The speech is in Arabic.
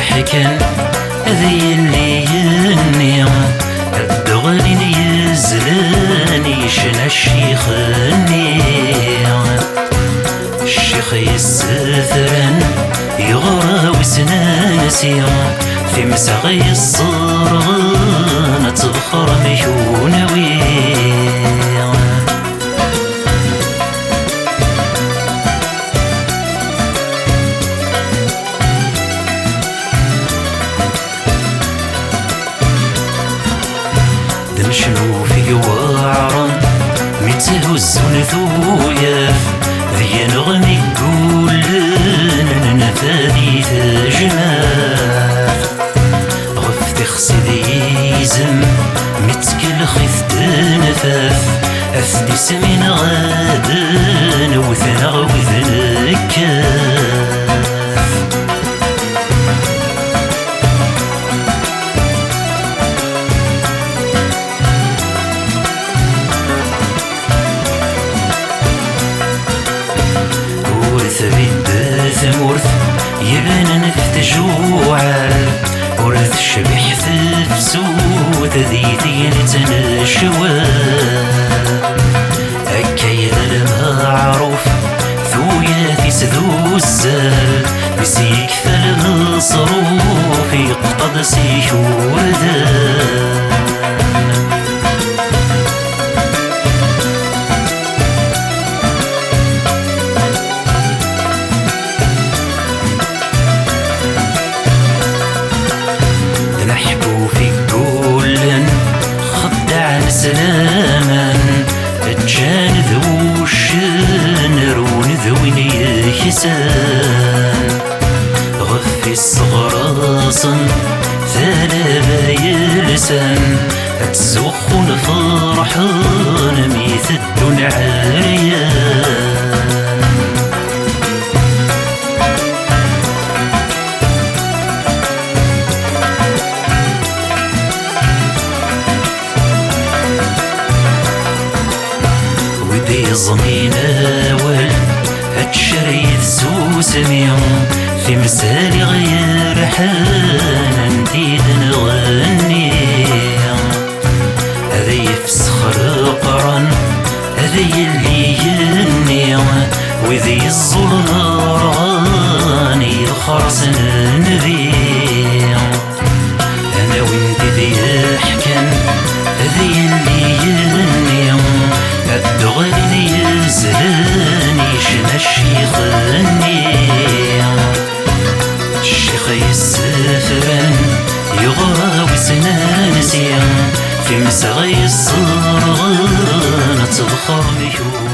يحكن ذي اللي يني الدغل يزلني شنا الشيخ الشيخ يستثرن يغرى وسناسي في مساغي الصرغن تبخر ميونوي دمشنو في وعرن متهز ثوياف ذي نغني قولن نفادي تجماف غف تخسي ذيزم متكل خيث نفاف أثدي سمين غادن وثنغ وثنكاف ثمورث يبان نفتج وعال ورث شبح في فسود ذي تنشوال أكاي المعروف ثويا سذو الزال بسيك فالمصروف يقتض سيشور ذال سلاما الجان ذو الشنر ونذوين يحسان غفي الصغراصن ثلاثة يلسان اتزخون فرحان ميث الدون عريان ضمين أول هتشريث سوسميهم في مسالي غير حان نديد نغني هذي يفسخر قرن هذي اللي يني وذي الظلم رغاني الخرس نذي أنا ويدي ذي يحكن هذي اللي يني الدغل يزلني شنا الشيخ الشيخ يسفرن يغرى وسنانسي في مساغي الصرغن تبخر ميون